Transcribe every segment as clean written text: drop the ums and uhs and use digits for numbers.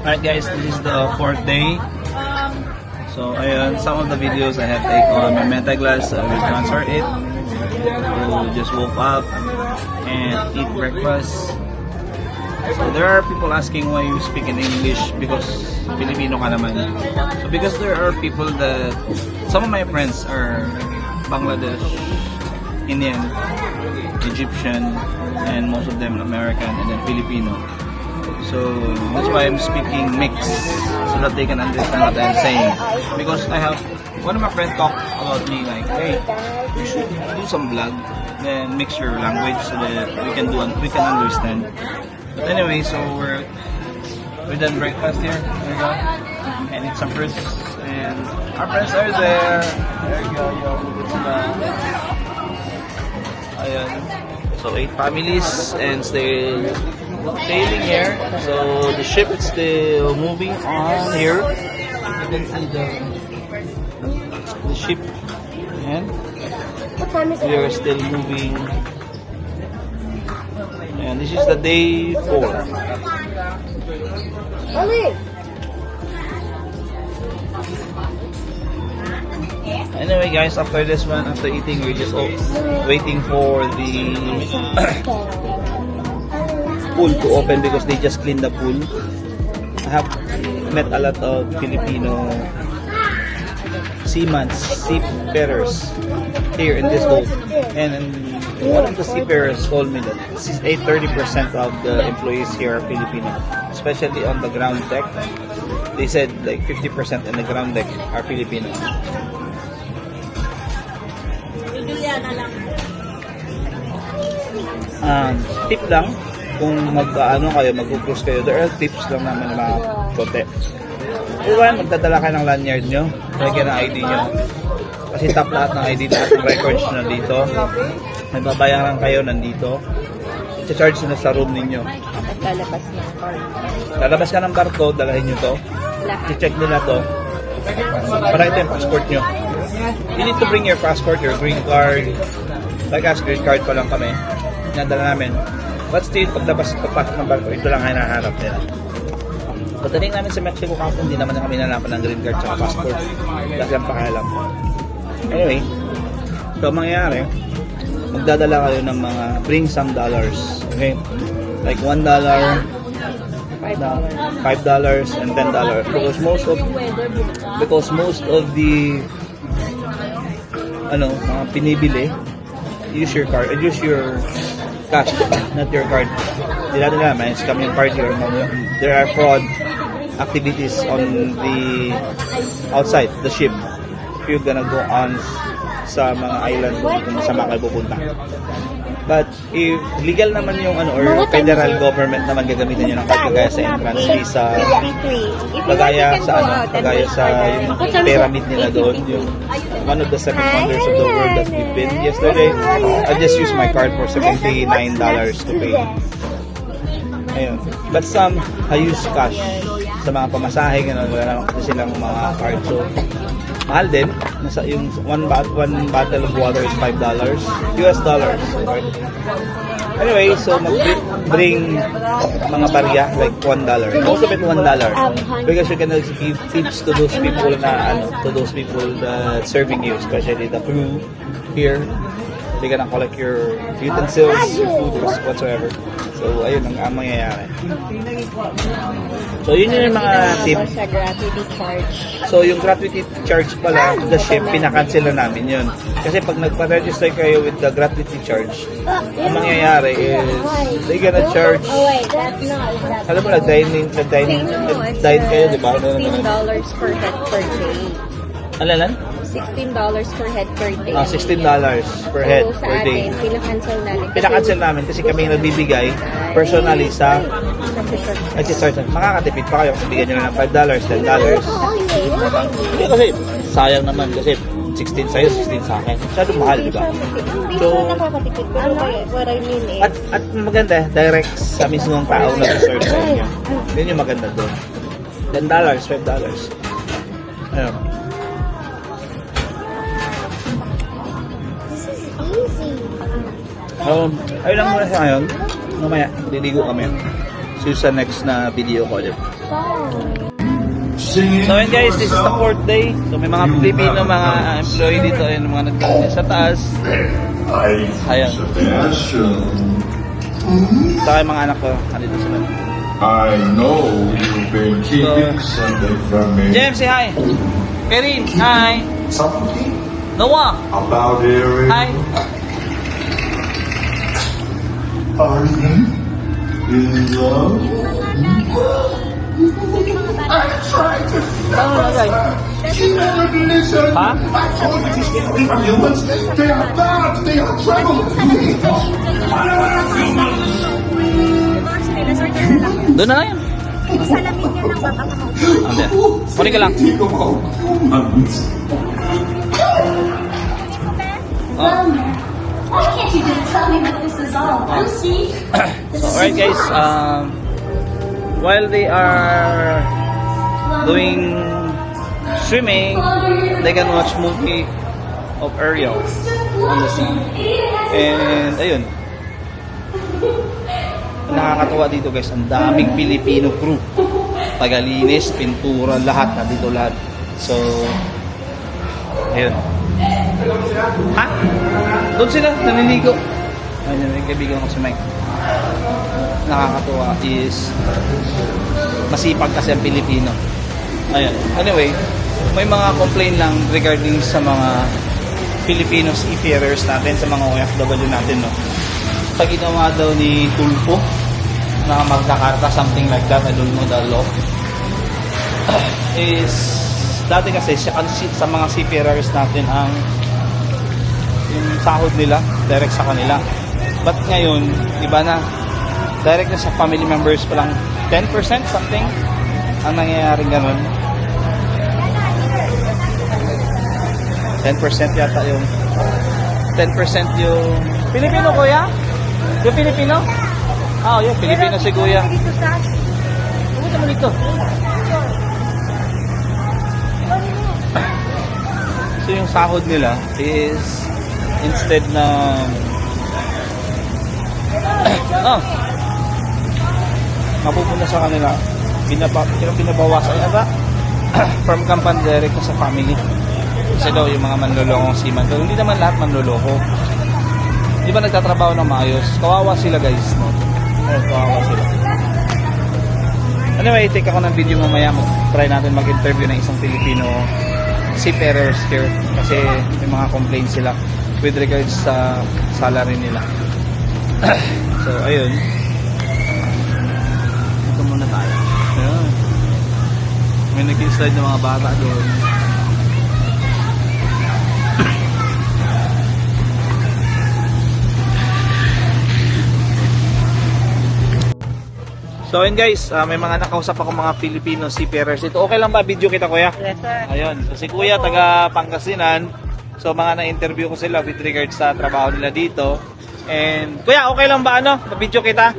Alright guys, this is the fourth day. So ayun, some of the videos I have take on my meta glass. I will transfer it. So just woke up and eat breakfast. So there are people asking why you speak in English because Filipino ka naman. So because there are people that, some of my friends are Bangladesh, Indian, Egyptian, and most of them American and then Filipino. So that's why I'm speaking mixed so that they can understand what I'm saying. Because I have one of my friends talk about me like, hey, you should do some vlog, then mix your language so that we can understand. But anyway, so we're done breakfast here. There you go, and eat some fruits. And our friends are there. There you go, yo. Ayan. So 8 families and still sailing here. So the ship is still moving on here. You can see the ship. And What time is it? we are still moving. And this is the day 4. Ollie! Anyway guys, after this one, after eating, we're just waiting for the pool to open because they just cleaned the pool. I have met a lot of Filipino seafarers here in this boat, and one of the seafarers told me that 30% of the employees here are Filipino, especially on the ground deck. They said like 50% in the ground deck are Filipino. Tip lang, kung mag-cruise kayo, there are tips lang naman na mga konti. Iwan, magdadala ka ng lanyard nyo, lagyan ng ID nyo. Kasi top lahat ng ID, lahat ng records nyo nandito. May babayaran kayo nandito. I-charge nyo sa room ninyo. Lalabas na. Lalabas ka ng barko, dalahin nyo to. I-check nila to. Para ito yung passport nyo. You need to bring your passport, your green card. Like us, green card pa lang kami. Nadala namin. But still, paglabas ng barko, ito lang hinahanap nila. Pagdating namin sa Mexico kasi hindi naman kami nalaman ng green card at passport. Kasi ang pakialam. Anyway, so mangyayari, magdadala kayo ng mga bring some dollars. Okay? Like $1, $5 and $10. Because most of the mga pinibili, use your card, use your cash, not your card. Hindi natin naman, it's coming card here. There are fraud activities on the outside the ship if you're gonna go on sa mga island kung saan kayo pupunta. But if legal naman yung or federal government naman gagamitin nyo ng card kagaya sa entrance fee sa kagaya sa yung pyramid nila doon, yung one of the 7 wonders of the world that we've been yesterday. I just used my card for $79 to pay. Ayun. But some I use cash sa mga pamasahe, wala naman kasi silang mga card. So mahal din. Nasa yung one bottle of water is $5 US dollars. Okay. Anyway, so bring mga barya like $1. Most of it $1 because you can give tips to those people that serving you, especially the crew here. They're gonna collect your utensils, your food, whatsoever. So, ayun ang mangyayari. So, yun yung mga tips. Sa gratuity charge. So, yung gratuity charge pala, the ship, pinakancel na namin yun. Kasi pag nagpa-register kayo with the gratuity charge, ang mangyayari is, they gonna charge, alam mo, nag-dine kayo, di ba? $16 per head per day. Alalan? $16 per head per day. $16 per head per day. So, sa atin, Pinakancel namin kasi kami nagbibigay personally sa makakatipid pa kayo kasi bigyan nyo na ng $5, $10. Hindi kasi sayang naman kasi 16 sa'yo, 16 sa akin. Masyado mahal, di ba? So, nakakatipid pero what I mean is at maganda, direct sa mismong tao na serve sa inyo. Yun yung maganda doon. $10, $5. Ayun. easy. Ayun lang muna sa ngayon. Mamaya, liligo kami. See you sa next na video ko ulit. So yun guys, this is the 4th day. So may mga Pilipino, mga employee dito, ayun, mga nagtatanong sa taas. Ayan. Saka yung mga anak ko, nandito sila. I know you've been keeping something from me. James, say hi. Karin, hi. Something Noah, about Eric. hi. Are you in love? I tried to Saan mo lagay? you never listen. Ha? I told you to leave humans. They are bad. They are trouble. Doon na lang yan. Salamin nyo lang baka Ande. Kunin ka lang. Think of all humans. Oh. Why can't you just tell me what this is all? Lucy? So, alright guys, while they are doing swimming, they can watch movie of Ariel on the sea. And ayun, nakakatuwa dito guys, ang daming Filipino crew, tagalinis, pintura, lahat, nandito lahat. So ayun. Ha? Doon sila, naliligo. Ayun, may kaibigan ko si Mike. Nakakatuwa is masipag kasi ang Pilipino. Ayun. Anyway, may mga complaint lang regarding sa mga Filipino seafarers natin, sa mga OFW natin, no. Pag ginawa daw ni Tulfo na magkakarta, something like that, I don't know the law, is dati kasi sa mga seafarers natin ang yung sahod nila direct sa kanila. But ngayon, iba na, direct na sa family members pa lang, 10% something ang nangyayaring ganun. 10% yata yung 10% yung Pilipino, kuya? Yung Pilipino? Ah, yung Pilipino si kuya. Ano naman dito? So yung sahod nila is instead na mapupunta sa kanila, binabawasan ata from company direct na sa family. Kasi daw yung mga manlolokong seaman, pero hindi naman lahat manloloko. Di ba nagtatrabaho ng maayos? Kawawa sila guys, no? Ayun, kawawa sila. Anyway, take ako ng video mamaya. Try natin mag-interview ng isang Filipino seafarers here kasi may mga complaints sila with regards sa salary nila. So, ayun. Ito muna tayo. Ayun. May nag-slide ng mga bata doon. So ayun guys, may mga nakausap ako mga Filipino seafarers. Ito okay lang ba video kita kuya? Yes, sir. Ayun, so si kuya taga Pangasinan. So mga na-interview ko sila with regards sa trabaho nila dito. And kuya, okay lang ba video kita?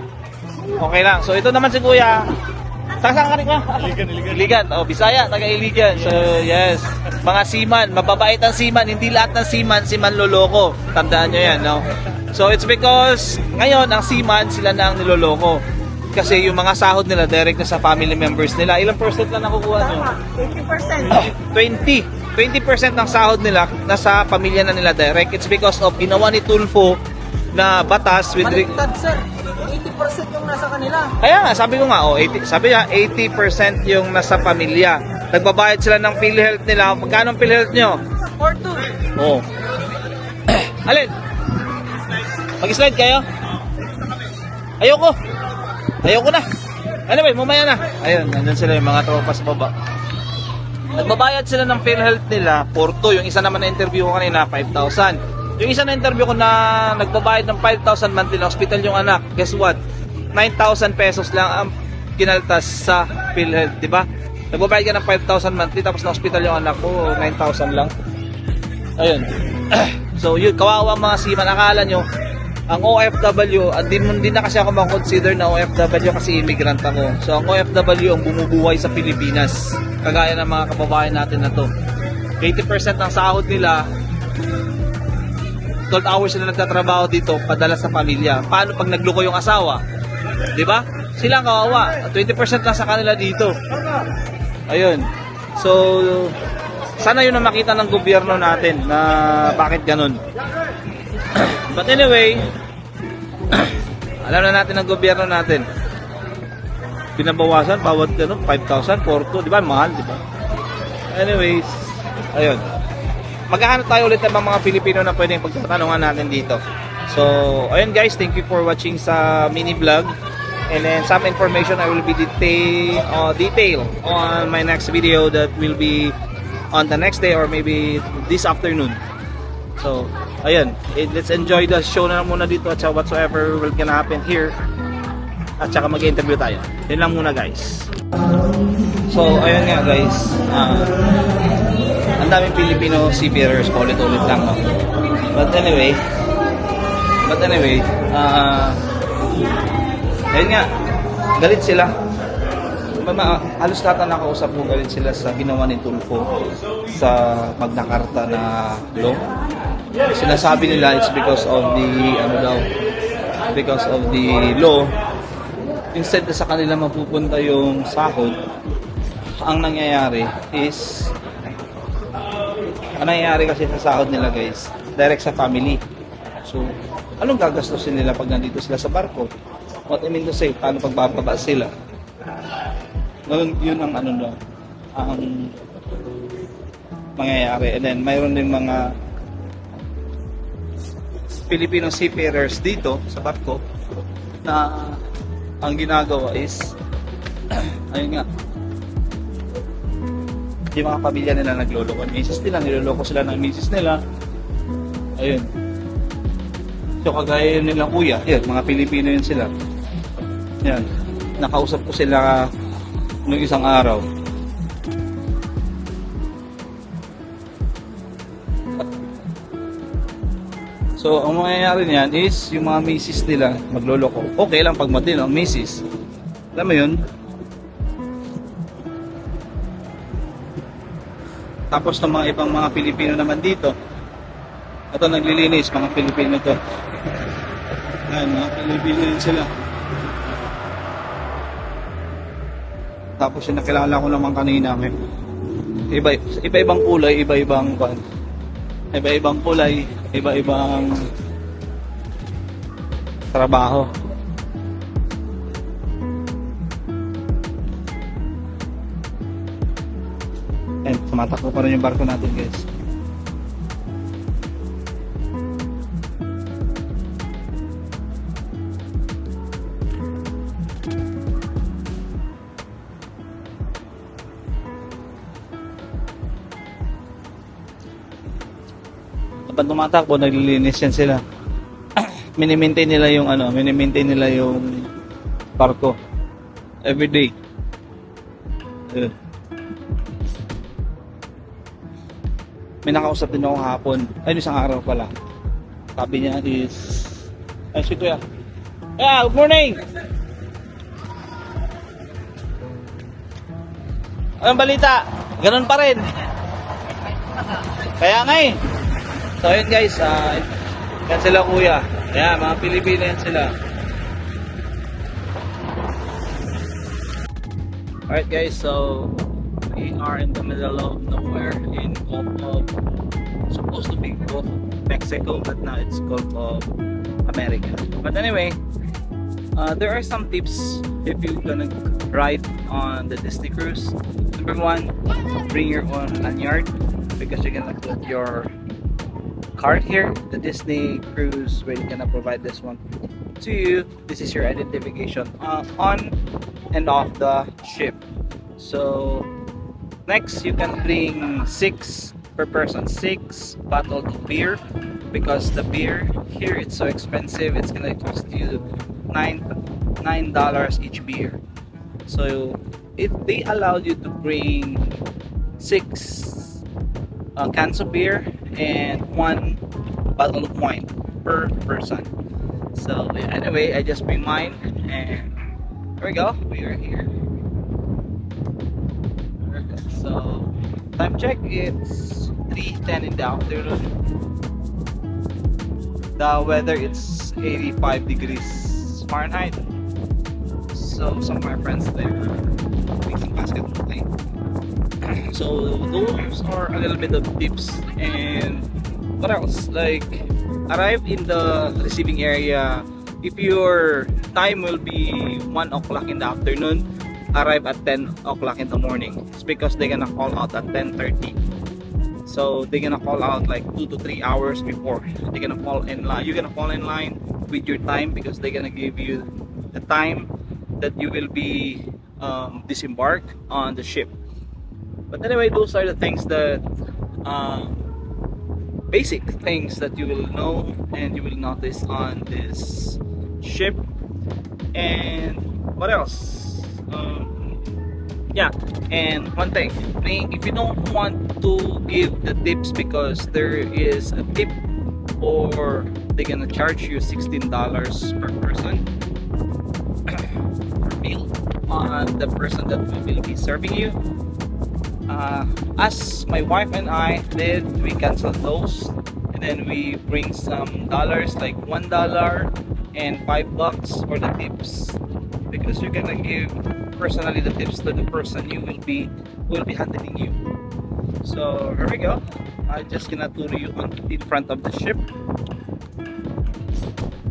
Okay lang. So ito naman si kuya. Saan ka rin ka? Iligan. Oh, Bisaya, taga Iligan. So yes, mga seaman, mababait ang seaman. Hindi lahat ng seaman loloko. Tandaan nyo yan, no? So it's because ngayon ang seaman sila na ang niloloko. Kasi yung mga sahod nila direct na sa family members nila. Ilang percent lang nakukuha nyo? 20%. 20% ng sahod nila nasa pamilya na nila direct. It's because of ginawa ni Tulfo na batas with Baliktad, sir. 80% yung nasa kanila. kaya nga, sabi ko nga, 80% yung nasa pamilya. Nagbabayad sila ng PhilHealth nila. Magkano ang PhilHealth nyo? Or two. Oo. Alin? Mag-slide kayo? Ayoko na. Anyway, mamaya na. Ayun, nandun sila yung mga tropa sa baba. Nagbabayad sila ng PhilHealth nila, 4,200. Yung isa naman na interview ko kanina, 5,000. Yung isa na interview ko na nagbabayad ng 5,000 monthly na hospital yung anak. Guess what? 9,000 pesos lang ang kinaltas sa PhilHealth, di ba? Nagbabayad ka ng 5,000 monthly tapos na hospital yung anak ko, 9,000 lang. Ayun. So, yun, kawawa mga seaman. Akala nyo, ang OFW, hindi na kasi ako makonsider na OFW kasi immigrant ako. So, ang OFW ang bumubuhay sa Pilipinas. Kagaya ng mga kababayan natin na to. 80% ng sahod nila, 12 hours sila nagtatrabaho dito, padala sa pamilya. Paano pag nagluko yung asawa? Di ba? Sila ang kawawa. 20% lang sa kanila dito. Ayun. So, sana yun ang makita ng gobyerno natin na bakit ganun. But anyway, alam na natin ng gobyerno natin. Pinabawasan, bawat 5,000, 4,200, di ba? Mahal, di ba? Anyways, ayun. Maghahanap tayo ulit ng mga Pilipino na pwedeng pagtatanungan natin dito. So, ayun guys, thank you for watching sa mini vlog. And then some information I will be detail on my next video that will be on the next day or maybe this afternoon. So, ayun, let's enjoy the show na muna dito at whatsoever will gonna happen here. At saka mag-interview tayo. Yun lang muna guys. So, ayun nga guys. Ang daming Filipino seafarers, paulit-ulit lang. No? But anyway, ayun nga, galit sila. Halos lahat na nakausap ko, galit sila sa ginawa ni Tulfo sa Magna Carta na law. Sinasabi nila it's because of the law. Instead na sa kanila mapupunta yung sahod, ang nangyayari kasi sa sahod nila guys, direct sa family. So, anong gagastusin nila pag nandito sila sa barko? What I mean to say, paano pagbababa sila? Yun ang ang mangyayari. And then, mayroon din mga Filipino seafarers dito sa barko na ang ginagawa is ayun nga, yung mga pamilya nila nagloloko. Misis nila, niloloko sila ng misis nila. Ayun. So kagaya nila kuya, yan, mga Pilipino yun sila. Yan. Nakausap ko sila nung isang araw. So, ang mangyayari niyan is yung mga misis nila magloloko. Okay lang pag matino ang misis. Alam mo yun? Tapos ng mga ibang mga Pilipino naman dito. Ito naglilinis, mga Pilipino to. Ayan, mga Pilipino yun sila. Tapos yung nakilala ko naman kanina. Iba-ibang kulay, iba-ibang kulay, iba-ibang trabaho. And tumatakbo pa rin yung barko natin guys. Pag tumatakbo, naglilinis yan sila. Mini-maintain nila yung barko every day. May nakausap din ako hapon. Ay, isang araw pala. Sabi niya is si Kuya. Yeah, good morning! Anong balita? Ganun pa rin. Kaya nga eh. So yun guys, yan sila kuya. Ayan, mga Pilipino yan sila. Alright guys, so we are in the middle of nowhere in Gulf of, supposed to be Gulf of Mexico, but now it's Gulf of America. But anyway, there are some tips if you're gonna ride on the Disney cruise. Number one, bring your own lanyard because you're gonna put your card here, the Disney cruise, where you're gonna provide this one to you. This is your identification on and off the ship. So next, you can bring 6 per person, 6 bottles of beer, because the beer here it's so expensive. It's gonna cost you $9 each beer. So if they allowed you to bring 6 cans of beer and 1 bottle of wine per person. So anyway, I just bring mine, and there we go. We are here. So time check, it's 3:10 in the afternoon. The weather it's 85 degrees Fahrenheit. So some of my friends there mixing basketball playing. So those are a little bit of tips. And what else? Like, arrive in the receiving area. If your time will be 1 o'clock in the afternoon, arrive at 10 o'clock in the morning. It's because they're gonna call out at 10:30. So they're gonna call out like 2 to 3 hours before. They're gonna fall in line. You're gonna fall in line with your time because they're gonna give you the time that you will be disembark on the ship. But anyway, those are the things that basic things that you will know and you will notice on this ship. And what else? Yeah, and one thing, if you don't want to give the tips because there is a tip or they're gonna charge you $16 per person per meal on the person that will be serving you, as my wife and I did, we canceled those and then we bring some dollars like $1 and $5 for the tips, because you're gonna give personally the tips to the person you will be handling you. So here we go. I'm just gonna tour you in front of the ship.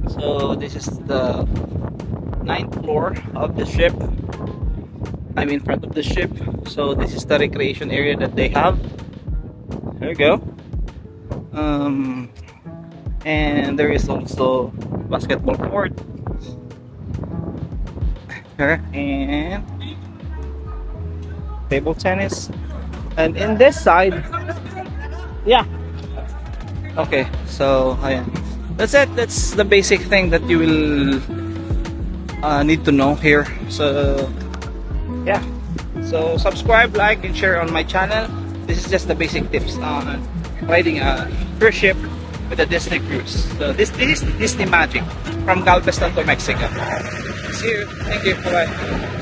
So this is the 9th floor of the ship. I'm in front of the ship. So this is the recreation area that they have. There we go. And there is also basketball court here and table tennis. And in this side, yeah. Okay, so ayan. That's it. That's the basic thing that you will need to know here. So yeah. So subscribe, like, and share on my channel. This is just the basic tips on riding a cruise ship with a Disney cruise. So this is Disney Magic from Galveston to Mexico. See you. Thank you. Bye bye.